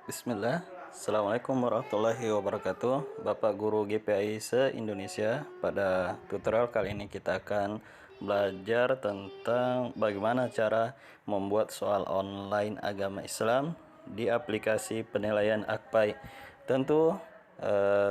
Bismillah. Assalamualaikum warahmatullahi wabarakatuh. Bapak Guru GPI se-Indonesia. Pada tutorial kali ini kita akan belajar tentang bagaimana cara membuat soal online agama Islam di aplikasi penilaian Akpai. Tentu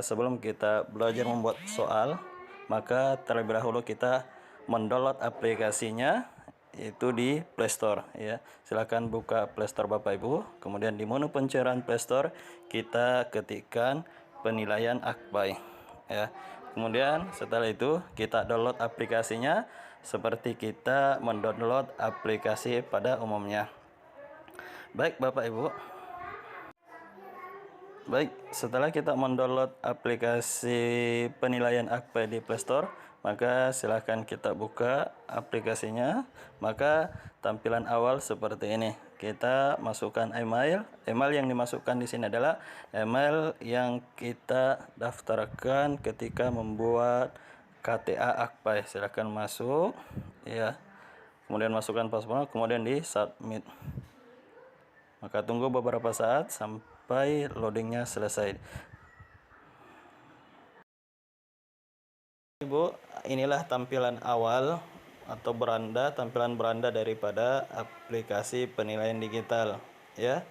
sebelum kita belajar membuat soal, maka terlebih dahulu kita mendownload aplikasinya, itu di Play Store ya. Silahkan buka Play Store Bapak Ibu, kemudian di menu pencarian Play Store kita ketikkan penilaian Akpai ya. Kemudian setelah itu kita download aplikasinya seperti kita mendownload aplikasi pada umumnya. Baik Bapak Ibu. Baik, setelah kita mendownload aplikasi penilaian Akpai di Play Store, maka silahkan kita buka aplikasinya. Maka tampilan awal seperti ini. Kita masukkan email. Email yang dimasukkan di sini adalah email yang kita daftarkan ketika membuat KTA Akpai. Silahkan masuk, ya. Kemudian masukkan password, kemudian di submit. Maka tunggu beberapa saat sampai loadingnya selesai. Ibu, inilah tampilan awal atau tampilan beranda daripada aplikasi penilaian digital ya.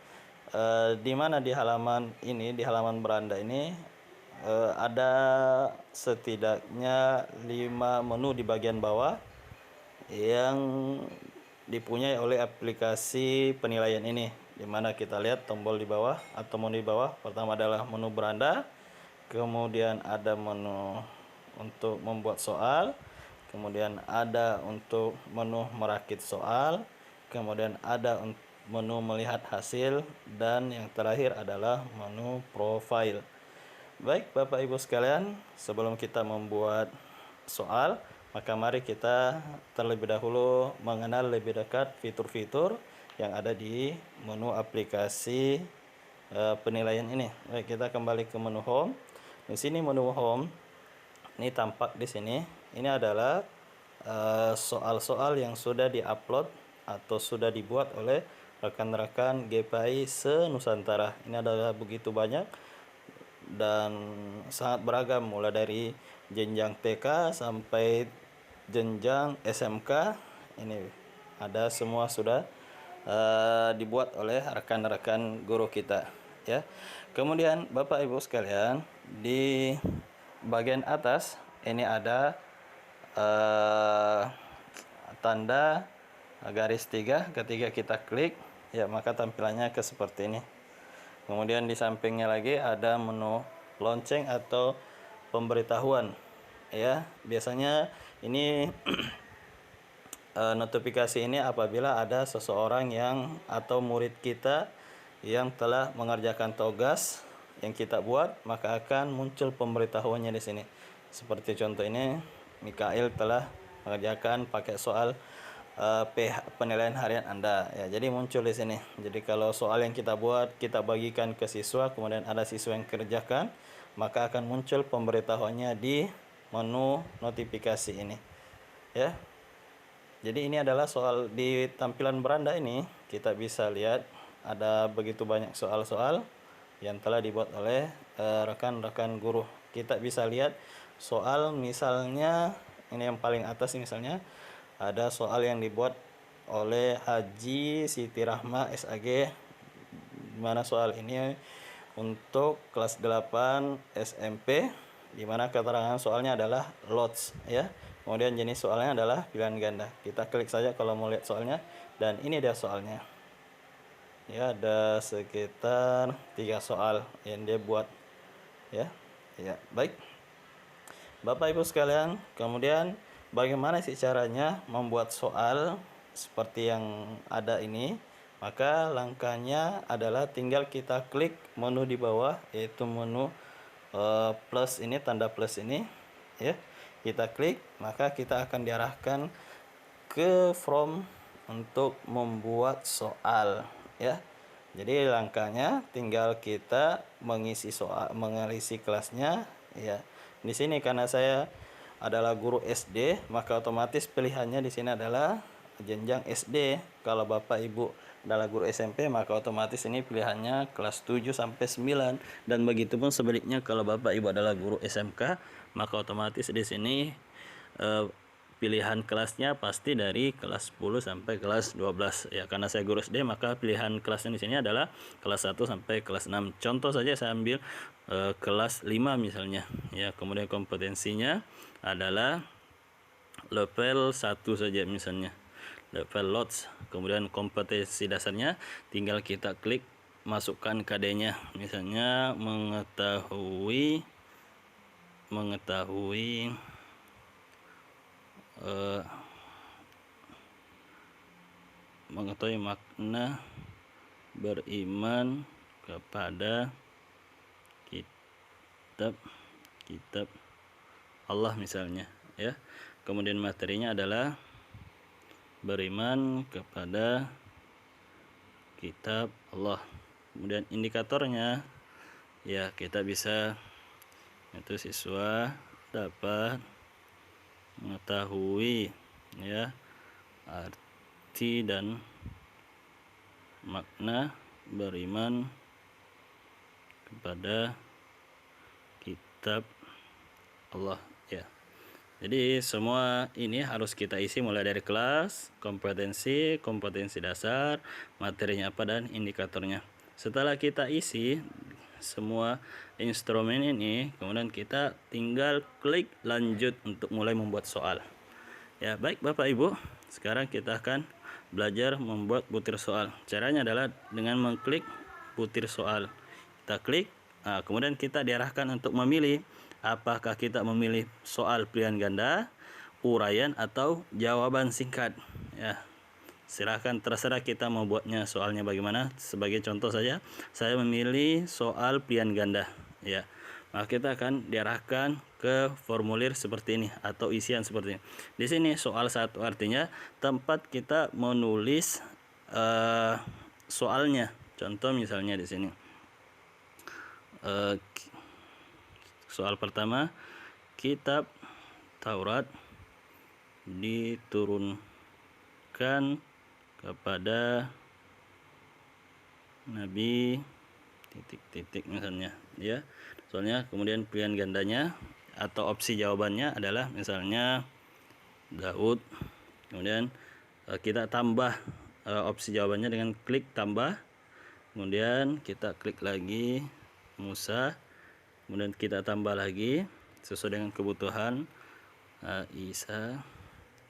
Di mana di halaman ini, di halaman beranda ini ada setidaknya 5 menu di bagian bawah yang dipunyai oleh aplikasi penilaian ini, dimana kita lihat tombol di bawah atau menu di bawah. Pertama adalah menu beranda, kemudian ada menu untuk membuat soal, kemudian ada untuk menu merakit soal, kemudian ada menu melihat hasil, dan yang terakhir adalah menu profile. Baik Bapak Ibu sekalian, sebelum kita membuat soal, maka mari kita terlebih dahulu mengenal lebih dekat fitur-fitur yang ada di menu aplikasi penilaian ini. Baik, kita kembali ke menu home. Di sini menu home ini tampak di sini. Ini adalah soal-soal yang sudah diupload atau sudah dibuat oleh rekan-rekan GPI se-Nusantara. Ini adalah begitu banyak dan sangat beragam, mulai dari jenjang TK sampai jenjang SMK. Ini ada semua sudah dibuat oleh rekan-rekan guru kita ya. Kemudian Bapak Ibu sekalian, di bagian atas ini ada tanda garis 3. Ketika kita klik ya, maka tampilannya seperti ini. Kemudian di sampingnya lagi ada menu lonceng atau pemberitahuan ya. Biasanya ini notifikasi ini apabila ada seseorang yang atau murid kita yang telah mengerjakan tugas yang kita buat, maka akan muncul pemberitahuannya di sini. Seperti contoh ini, Mikail telah mengerjakan pakai soal penilaian harian Anda ya, jadi muncul di sini. Jadi kalau soal yang kita buat kita bagikan ke siswa, kemudian ada siswa yang kerjakan, maka akan muncul pemberitahuannya di menu notifikasi ini ya. Jadi ini adalah soal di tampilan beranda ini. Kita bisa lihat ada begitu banyak soal-soal yang telah dibuat oleh rekan-rekan guru. Kita bisa lihat soal, misalnya ini yang paling atas, misalnya ada soal yang dibuat oleh Haji Siti Rahma SAG, dimana soal ini untuk kelas 8 SMP, dimana keterangan soalnya adalah lots ya. Kemudian jenis soalnya adalah pilihan ganda. Kita klik saja kalau mau lihat soalnya, dan ini dia soalnya ya. Ada sekitar 3 soal yang dia buat ya. Baik Bapak Ibu sekalian, kemudian bagaimana sih caranya membuat soal seperti yang ada ini? Maka langkahnya adalah tinggal kita klik menu di bawah, yaitu menu plus ini, tanda plus ini ya. Kita klik, maka kita akan diarahkan ke form untuk membuat soal ya. Jadi langkahnya tinggal kita mengisi soal, mengisi kelasnya ya. Di sini karena saya adalah guru SD, maka otomatis pilihannya di sini adalah jenjang SD. Kalau Bapak Ibu adalah guru SMP, maka otomatis ini pilihannya kelas 7 sampai 9. Dan begitu pun sebaliknya, kalau Bapak Ibu adalah guru SMK, maka otomatis di sini pilihan kelasnya pasti dari kelas 10 sampai kelas 12 ya. Karena saya guru SD, maka pilihan kelasnya di sini adalah kelas 1 sampai kelas 6. Contoh saja saya ambil kelas 5 misalnya ya. Kemudian kompetensinya adalah level 1 saja misalnya, level lots. Kemudian kompetensi dasarnya tinggal kita klik masukkan KD-nya, misalnya mengetahui makna beriman kepada kitab Allah misalnya ya. Kemudian materinya adalah beriman kepada kitab Allah. Kemudian indikatornya ya, kita bisa itu siswa dapat mengetahui ya arti dan makna beriman kepada kitab Allah ya. Jadi semua ini harus kita isi mulai dari kelas, kompetensi dasar, materinya apa, dan indikatornya. Setelah kita isi semua instrumen ini, kemudian kita tinggal klik lanjut untuk mulai membuat soal. Ya, baik Bapak Ibu, sekarang kita akan belajar membuat butir soal. Caranya adalah dengan mengklik butir soal. Kita klik, kemudian kita diarahkan untuk memilih apakah kita memilih soal pilihan ganda, uraian, atau jawaban singkat. Ya, silahkan, terserah kita membuatnya soalnya bagaimana. Sebagai contoh saja, saya memilih soal pilihan ganda ya. Maka kita akan diarahkan ke formulir seperti ini atau isian seperti ini. Di sini soal 1 artinya tempat kita menulis soalnya. Contoh misalnya di sini soal pertama, kitab Taurat diturunkan kepada Nabi titik-titik misalnya ya. Soalnya kemudian pilihan gandanya atau opsi jawabannya adalah misalnya Daud. Kemudian kita tambah opsi jawabannya dengan klik tambah. Kemudian kita klik lagi Musa. Kemudian kita tambah lagi sesuai dengan kebutuhan Isa,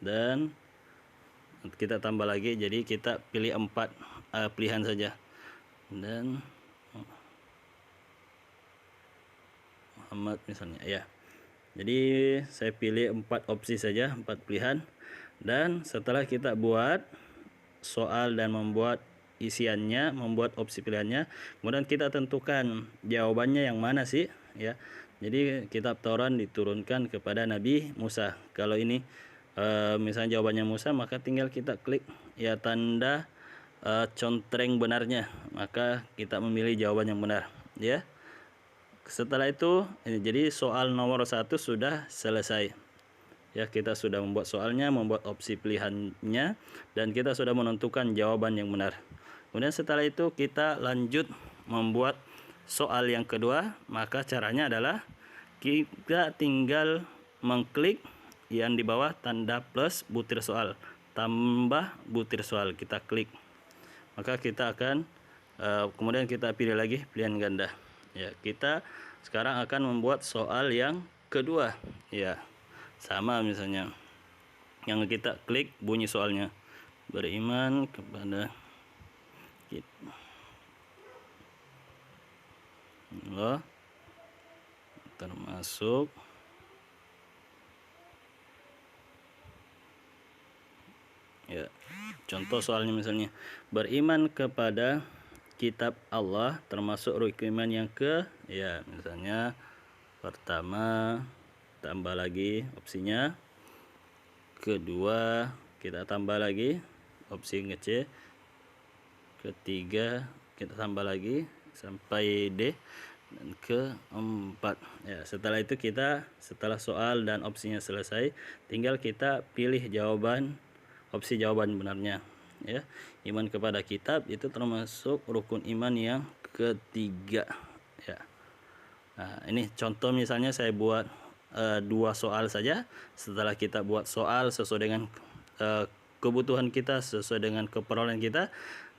dan kita tambah lagi, jadi kita pilih 4 pilihan saja. Dan Muhammad misalnya ya. Jadi saya pilih 4 opsi saja, 4 pilihan. Dan setelah kita buat soal dan membuat isiannya, membuat opsi pilihannya, kemudian kita tentukan jawabannya yang mana sih ya. Jadi kitab Taurat diturunkan kepada Nabi Musa. Kalau ini misalnya jawabannya Musa, maka tinggal kita klik ya tanda contreng benarnya, maka kita memilih jawaban yang benar ya. Setelah itu jadi soal nomor 1 sudah selesai ya. Kita sudah membuat soalnya, membuat opsi pilihannya, dan kita sudah menentukan jawaban yang benar. Kemudian setelah itu kita lanjut membuat soal yang kedua. Maka caranya adalah kita tinggal mengklik yang di bawah tanda plus butir soal, tambah butir soal, kita klik. Maka kita akan kemudian kita pilih lagi pilihan ganda ya. Kita sekarang akan membuat soal yang kedua ya. Sama misalnya yang kita klik bunyi soalnya, beriman kepada Allah termasuk ya. Contoh soalnya misalnya beriman kepada kitab Allah termasuk rukun iman yang ke ya, misalnya pertama tambah lagi opsinya, kedua kita tambah lagi opsi C, ketiga kita tambah lagi sampai D, dan keempat ya. Setelah itu setelah soal dan opsinya selesai, tinggal kita pilih jawaban, opsi jawaban benarnya ya. Iman kepada kitab itu termasuk rukun iman yang ketiga, ya. Nah, ini contoh misalnya saya buat 2 soal saja. Setelah kita buat soal sesuai dengan kebutuhan kita, sesuai dengan keperluan kita,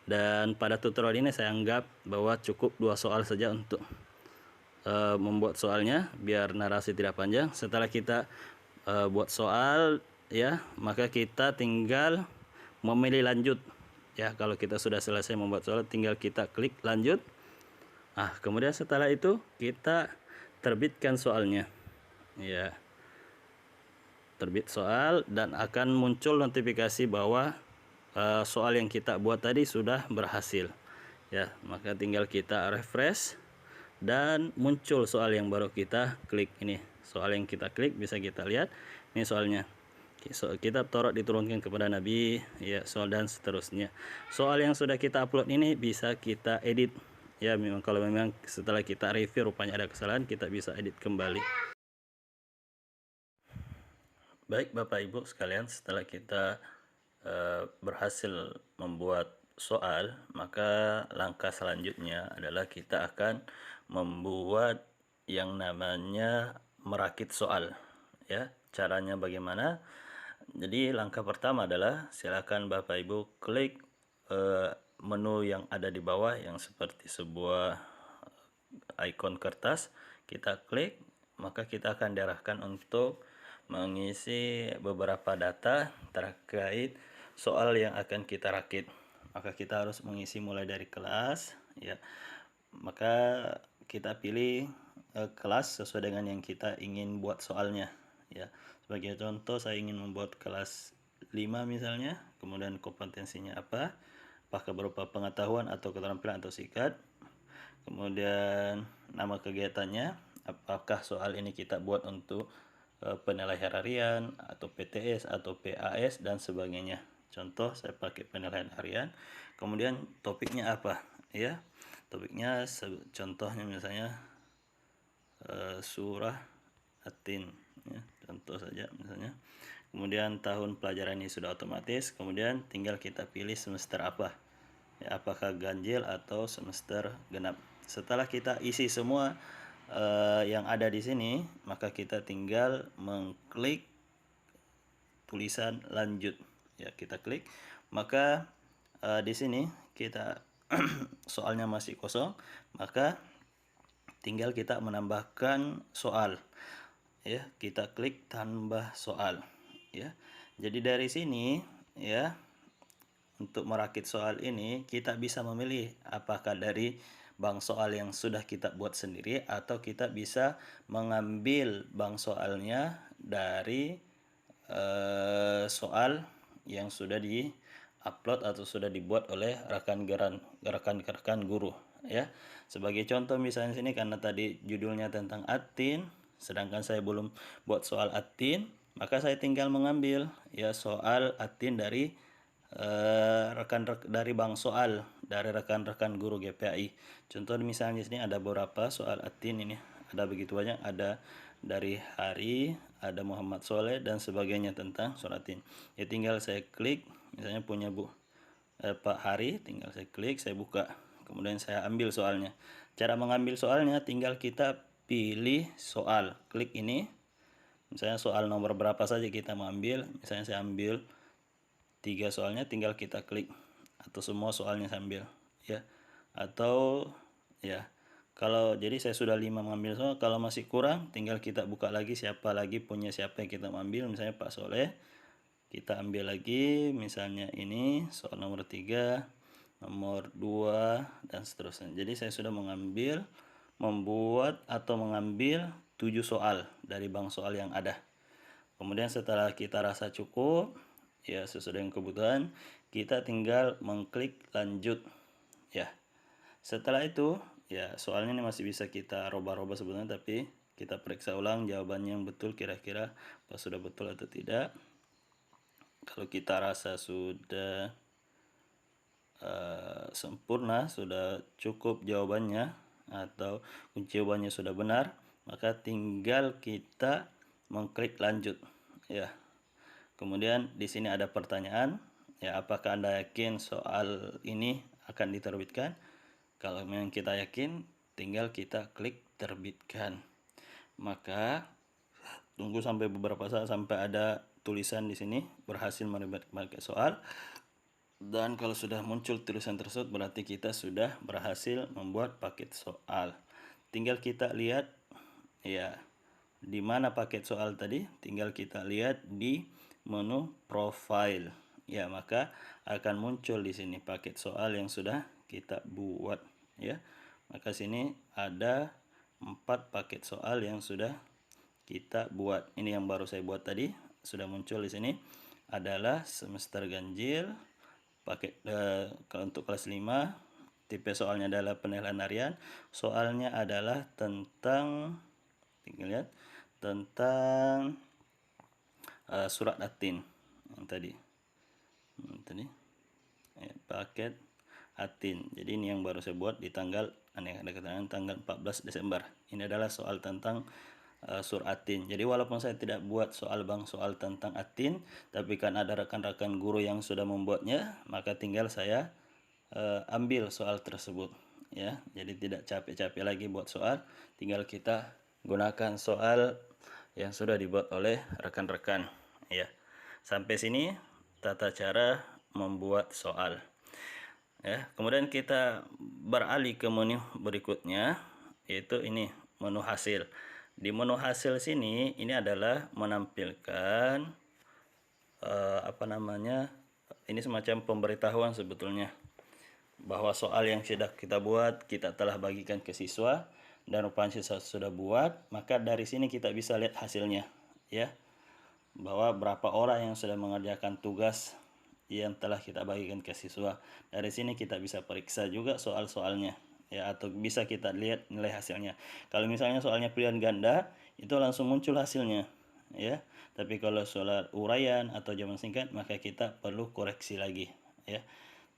dan pada tutorial ini saya anggap bahwa cukup 2 soal saja untuk membuat soalnya biar narasi tidak panjang. Setelah kita buat soal, ya, maka kita tinggal memilih lanjut, ya. Kalau kita sudah selesai membuat soal, tinggal kita klik lanjut. Nah, kemudian setelah itu kita terbitkan soalnya, ya. Terbit soal dan akan muncul notifikasi bahwa soal yang kita buat tadi sudah berhasil, ya. Maka tinggal kita refresh dan muncul soal yang baru kita klik. Ini soal yang kita klik, bisa kita lihat ini soalnya. Kita taruh diturunkan kepada Nabi, ya, soal dan seterusnya. Soal yang sudah kita upload ini bisa kita edit, ya. Memang kalau memang setelah kita review rupanya ada kesalahan, kita bisa edit kembali. Baik Bapak Ibu sekalian, setelah kita berhasil membuat soal, maka langkah selanjutnya adalah kita akan membuat yang namanya merakit soal, ya. Caranya bagaimana? Jadi langkah pertama adalah silakan Bapak Ibu klik menu yang ada di bawah yang seperti sebuah icon kertas. Kita klik, maka kita akan diarahkan untuk mengisi beberapa data terkait soal yang akan kita rakit. Maka kita harus mengisi mulai dari kelas, ya. Maka kita pilih kelas sesuai dengan yang kita ingin buat soalnya, ya. Sebagai contoh, saya ingin membuat kelas 5 misalnya, kemudian kompetensinya apa, apakah berupa pengetahuan atau keterampilan atau sikat, kemudian nama kegiatannya, apakah soal ini kita buat untuk penilaian harian atau PTS atau PAS dan sebagainya. Contoh saya pakai penilaian harian, kemudian topiknya apa, ya. Topiknya contohnya misalnya surah At-Tin, ya, contoh saja misalnya. Kemudian tahun pelajaran ini sudah otomatis, kemudian tinggal kita pilih semester apa, ya, apakah ganjil atau semester genap. Setelah kita isi semua yang ada di sini, maka kita tinggal mengklik tulisan lanjut, ya. Kita klik, maka di sini kita soalnya masih kosong, maka tinggal kita menambahkan soal, ya. Kita klik tambah soal, ya. Jadi dari sini, ya, untuk merakit soal ini kita bisa memilih apakah dari bank soal yang sudah kita buat sendiri atau kita bisa mengambil bank soalnya dari soal yang sudah di-upload atau sudah dibuat oleh rekan-rekan guru, ya. Sebagai contoh misalnya sini, karena tadi judulnya tentang At-Tin, sedangkan saya belum buat soal At-Tin, maka saya tinggal mengambil, ya, soal At-Tin dari dari bank soal dari rekan-rekan guru GPAI. Contoh misalnya di sini ada beberapa soal At-Tin, ini ada begitu banyak, ada dari Hari, ada Muhammad Soleh dan sebagainya tentang surat At-Tin. Ya, tinggal saya klik, misalnya punya Pak Hari, tinggal saya klik, saya buka, kemudian saya ambil soalnya. Cara mengambil soalnya tinggal kita pilih soal, klik ini, misalnya soal nomor berapa saja kita mau ambil. Misalnya saya ambil 3 soalnya, tinggal kita klik, atau semua soalnya sambil, ya. Atau, ya, kalau jadi saya sudah 5 mengambil soal, kalau masih kurang tinggal kita buka lagi siapa lagi punya siapa yang kita ambil. Misalnya Pak Soleh, kita ambil lagi, misalnya ini soal nomor 3, nomor 2 dan seterusnya. Jadi saya sudah membuat atau mengambil 7 soal dari bank soal yang ada. Kemudian setelah kita rasa cukup, ya, sesuai dengan kebutuhan, kita tinggal mengklik lanjut, ya. Setelah itu, ya, soalnya ini masih bisa kita robah-robah sebenarnya, tapi kita periksa ulang jawabannya yang betul, kira-kira apa sudah betul atau tidak. Kalau kita rasa sudah sempurna, sudah cukup jawabannya atau kunci jawabannya sudah benar, maka tinggal kita mengklik lanjut, ya. Kemudian di sini ada pertanyaan, Ya, apakah Anda yakin soal ini akan diterbitkan? Kalau memang kita yakin, tinggal kita klik terbitkan. Maka tunggu sampai beberapa saat sampai ada tulisan di sini berhasil menerbitkan paket soal. Dan kalau sudah muncul tulisan tersebut berarti kita sudah berhasil membuat paket soal. Tinggal kita lihat ya di mana paket soal tadi, tinggal kita lihat di menu profile. Ya, maka akan muncul di sini paket soal yang sudah kita buat ya. Maka sini ada 4 paket soal yang sudah kita buat. Ini yang baru saya buat tadi, sudah muncul di sini adalah semester ganjil paket kalau untuk kelas 5 tipe soalnya adalah penilaian harian. Soalnya adalah tentang tinggal lihat tentang surat Atin yang tadi ya, paket Atin. Jadi ini yang baru saya buat di tanggal ada keterangan tanggal 14 Desember. Ini adalah soal tentang surat Atin. Jadi walaupun saya tidak buat soal tentang Atin, tapi kan ada rekan-rekan guru yang sudah membuatnya, maka tinggal saya ambil soal tersebut ya. Jadi tidak capek-capek lagi buat soal, tinggal kita gunakan soal yang sudah dibuat oleh rekan-rekan ya. Sampai sini tata cara membuat soal ya. Kemudian kita beralih ke menu berikutnya, yaitu ini menu hasil. Di menu hasil sini ini adalah menampilkan ini semacam pemberitahuan sebetulnya bahwa soal yang sudah kita buat kita telah bagikan ke siswa dan rupanya siswa sudah buat. Maka dari sini kita bisa lihat hasilnya ya, bahwa berapa orang yang sudah mengerjakan tugas yang telah kita bagikan ke siswa. Dari sini kita bisa periksa juga soal-soalnya ya, atau bisa kita lihat nilai hasilnya. Kalau misalnya soalnya pilihan ganda itu langsung muncul hasilnya ya, tapi kalau soal uraian atau jawaban singkat maka kita perlu koreksi lagi ya.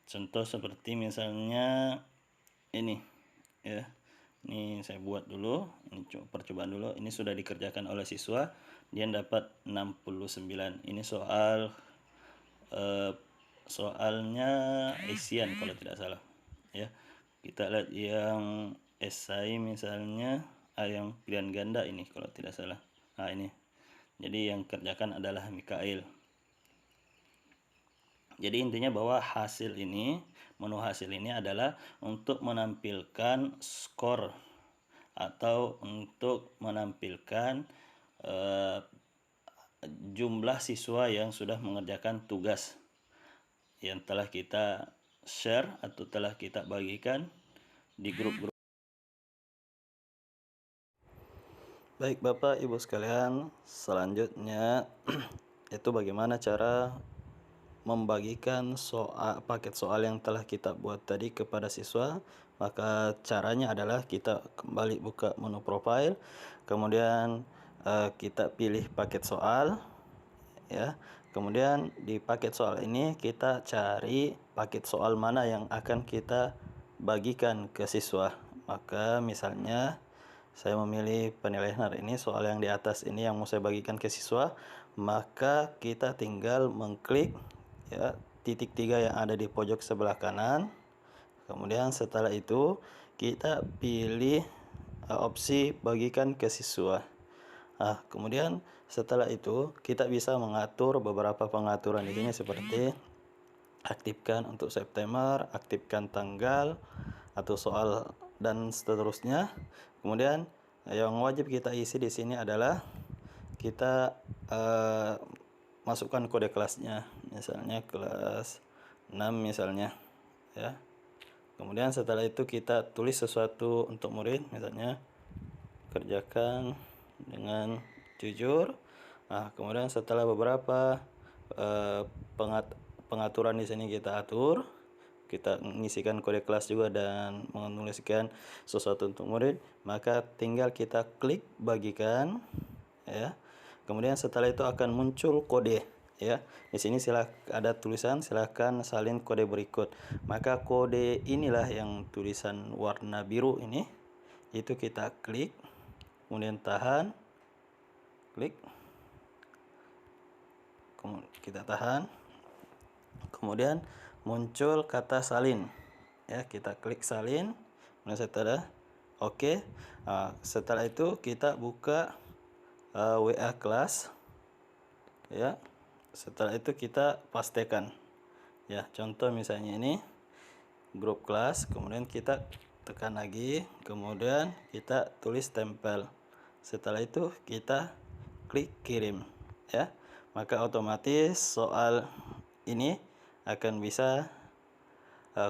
Contoh seperti misalnya ini ya, ini saya buat dulu, ini percobaan dulu. Ini sudah dikerjakan oleh siswa, dia dapat 69. Ini soalnya isian kalau tidak salah ya. Kita lihat yang esai misalnya, yang pilihan ganda ini kalau tidak salah. Nah ini, jadi yang kerjakan adalah Mikael. Jadi intinya bahwa hasil ini, menu hasil ini adalah untuk menampilkan skor atau untuk menampilkan jumlah siswa yang sudah mengerjakan tugas yang telah kita share atau telah kita bagikan di grup-grup. Baik Bapak Ibu sekalian, selanjutnya itu bagaimana cara membagikan paket soal yang telah kita buat tadi kepada siswa. Maka caranya adalah kita kembali buka menu profile, kemudian kita pilih paket soal ya. Kemudian di paket soal ini kita cari paket soal mana yang akan kita bagikan ke siswa. Maka misalnya saya memilih penilaian hari ini, soal yang di atas ini yang mau saya bagikan ke siswa, maka kita tinggal mengklik ya titik 3 yang ada di pojok sebelah kanan. Kemudian setelah itu kita pilih opsi bagikan ke siswa. Kemudian setelah itu kita bisa mengatur beberapa pengaturan di sini seperti aktifkan untuk September, aktifkan tanggal atau soal dan seterusnya. Kemudian yang wajib kita isi di sini adalah kita masukkan kode kelasnya, misalnya kelas 6 misalnya ya. Kemudian setelah itu kita tulis sesuatu untuk murid, misalnya kerjakan dengan jujur. Kemudian setelah beberapa pengaturan di sini kita atur, kita mengisikan kode kelas juga dan menuliskan sesuatu untuk murid, maka tinggal kita klik bagikan ya. Kemudian setelah itu akan muncul kode ya. Di sini ada tulisan silakan salin kode berikut. Maka kode inilah yang tulisan warna biru ini, itu kita klik, kemudian tahan, klik, kemudian kita tahan. Kemudian muncul kata salin, ya kita klik salin. Kemudian setelah oke, setelah itu kita buka WA kelas, ya. Setelah itu kita pastikan, ya. Contoh misalnya ini grup kelas, kemudian kita tekan lagi, kemudian kita tulis tempel. Setelah itu kita klik kirim, ya. Maka otomatis soal ini akan bisa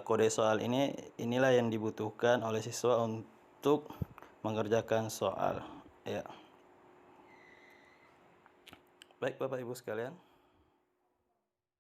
kode soal inilah yang dibutuhkan oleh siswa untuk mengerjakan soal, ya. Baik Bapak Ibu sekalian,